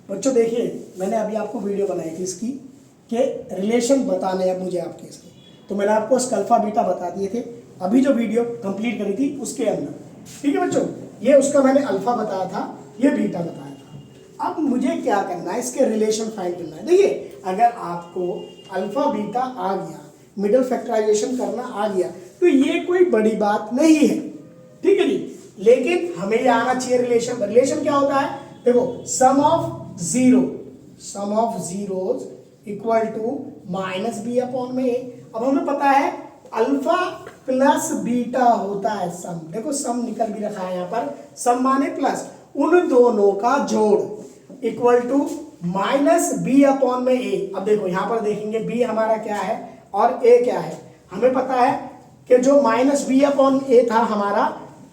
बच्चों देखिए, मैंने अभी आपको वीडियो बनाई थी इसकी कि रिलेशन बताने अब मुझे आपके इसके, तो मैंने आपको अल्फा बीटा बता दिए थे अभी जो वीडियो कंप्लीट करी थी उसके अंदर। ठीक है बच्चों, ये उसका मैंने अल्फा बताया था, ये बीटा बताया था। अब मुझे क्या करना है, इसके रिलेशन फाइंड करना है। देखिए, अगर आपको अल्फा बीटा आ गया, मिडिल फैक्टराइजेशन करना आ गया, तो ये कोई बड़ी बात नहीं है। ठीक है जी, लेकिन हमें ये आना चाहिए रिलेशन। रिलेशन क्या होता है, देखो, sum of zeros equal to minus B upon में ए। अब हमें पता है अल्फा प्लस बीटा होता है सम। देखो सम निकल भी रखा है यहाँ पर, सम माने प्लस, उन दोनों का जोड़ equal to minus B upon में ए। अब देखो यहाँ पर देखेंगे बी हमारा क्या है और ए क्या है। हमें पता है कि जो माइनस बी अपॉन ए था हमारा,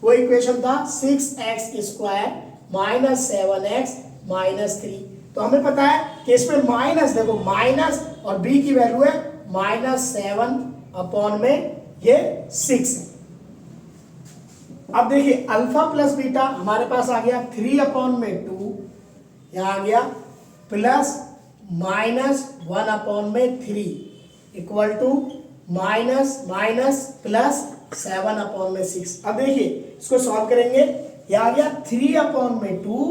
वो इक्वेशन था 6x² माइनस 7x माइनस 3। तो हमें पता है कि इसमें माइनस, देखो माइनस और b की वैल्यू है -7 अपॉन में ये 6 है। अब देखिए अल्फा प्लस बीटा हमारे पास आ गया 3 अपॉन में 2, यहां आ गया प्लस -1 अपॉन में 3 equal to minus minus plus 7 upon में 6। अब देखिए इसको सॉल्व करेंगे, यह आ गया 3 अपॉन में 2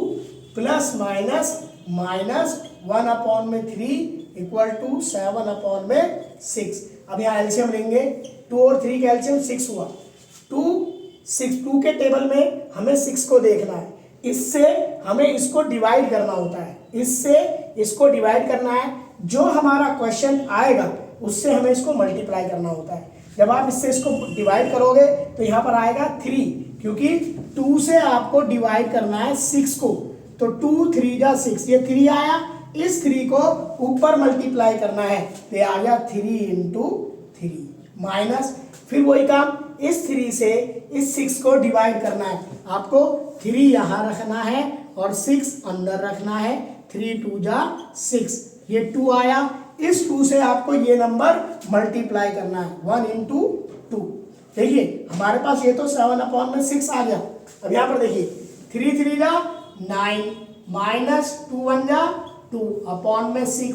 प्लस माइनस माइनस 1 अपॉन में 3 इक्वल टू 7 अपॉन में 6। अब यहाँ एलसीएम लेंगे, 2 और 3 का एलसीएम 6 हुआ। 2 के टेबल में हमें 6 को देखना है, इससे हमें इसको डिवाइड करना होता है, इससे इसको डिवाइड करना है। जो हमारा क्वेश्चन आएगा उससे हमें इसको मल्टीप्लाई करना होता है। जब आप इससे इसको डिवाइड करोगे तो यहाँ पर आएगा 3, क्योंकि 2 से आपको डिवाइड करना है 6 को, तो 2 3 जा 6, ये 3 आया, इस 3 को ऊपर मल्टीप्लाई करना है, तो ये आ गया 3 इंटू 3 माइनस, फिर वही काम, इस 3 से इस 6 को डिवाइड करना है। आपको 3 यहाँ रखना है और 6 अंदर रखना है, 3 2 जा 6, ये 2 आया, इस 2 से आपको ये नंबर मल्टीप्लाई करना है, 1 इंटू 2। देखिए हमारे पास ये तो 7 अपॉन में 6 आ गया। अब यहाँ पर देखिए 3 3 जा 9 माइनस 2 1 जा 2 अपॉन में 6,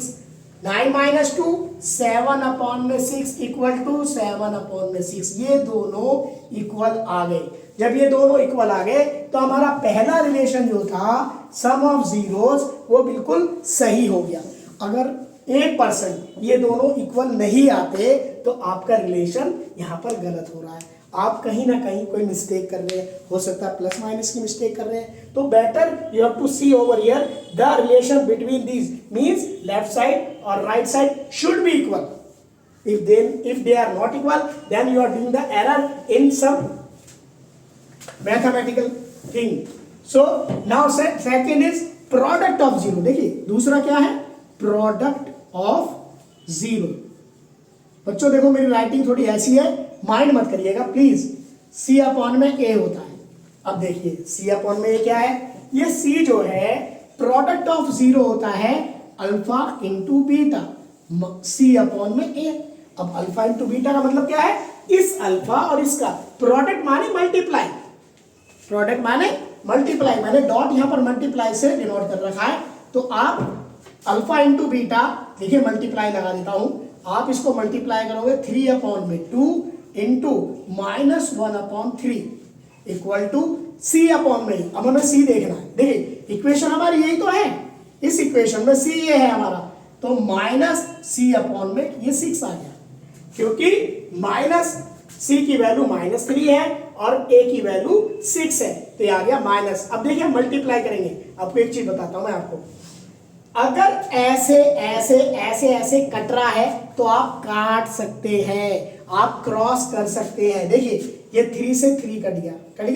9 माइनस 2 7 अपॉन में 6 इक्वल टू 7 अपॉन में 6। ये दोनों इक्वल आ गए। जब ये दोनों इक्वल आ गए तो हमारा पहला रिलेशन जो था सम ऑफ जीरोस, वो बिल्कुल सही हो गया। अगर 1% ये दोनों इक्वल नहीं आते तो आपका रिलेशन यहाँ पर गलत हो रहा है, आप कहीं ना कहीं कोई मिस्टेक कर रहे हैं, हो सकता है प्लस माइनस की मिस्टेक कर रहे हैं। तो better you have to see over here the relation between these, means left side और right side should be equal. if they are not equal, then you are doing the error in some mathematical thing. So now second is product of zero। देखिए दूसरा क्या है, product of zero. बच्चों देखो मेरी writing थोड़ी ऐसी है, माइंड मत करिएगा प्लीज। सी अपॉन में ए होता है। अब देखिए सी अपॉन में ए क्या है, ये सी जो है प्रोडक्ट ऑफ जीरो होता है अल्फा इंटू बीटा, सी अपॉन में ए। अब अल्फा इंटू बीटा का मतलब क्या है, इस अल्फा और इसका प्रोडक्ट माने मल्टीप्लाई, प्रोडक्ट माने मल्टीप्लाई, मैंने डॉट यहां पर मल्टीप्लाई से डिनोट कर रखा है। तो आप अल्फा इंटू बीटा, देखिए मल्टीप्लाई लगा देता हूं, आप इसको मल्टीप्लाई करोगे 3 अपॉन में 2 into -1 upon 3 equal to c upon में। अब हमें सी देखना है। देखिए इक्वेशन हमारी यही तो है, इस इक्वेशन में सी ये है हमारा, तो माइनस सी अपॉन में ये 6 आ गया, क्योंकि माइनस सी की वैल्यू -3 है और ए की वैल्यू 6 है, तो ये आ गया माइनस। अब देखिए मल्टीप्लाई करेंगे। आपको एक चीज बताता हूं मैं आपको, अगर ऐसे ऐसे ऐसे ऐसे कट रहा है तो आप काट सकते हैं, आप क्रॉस कर सकते हैं। देखिए ये 3 से 3 कट गया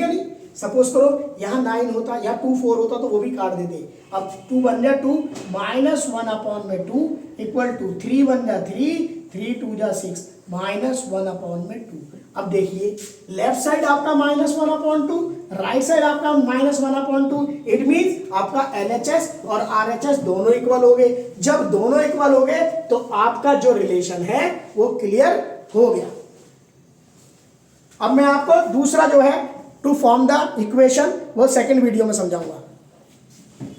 नहीं। सपोज करो यहाँ 9 होता या 2 4 होता तो वो भी काट देते। अब 2 1 जा 2 -1 अपॉन में 2 इक्वल टू 3 1 जा 3 3 2 जा 6 -1 अपॉन में 2। अब देखिए लेफ्ट साइड आपका -1 अपॉन 2, राइट साइड आपका -1 अपॉन 2। इट मींस आपका LHS और RHS दोनों इक्वल हो गए। जब दोनों इक्वल हो गए तो आपका जो रिलेशन है वो क्लियर हो गया। अब मैं आपको दूसरा जो है टू फॉर्म द इक्वेशन वो सेकंड वीडियो में समझाऊंगा।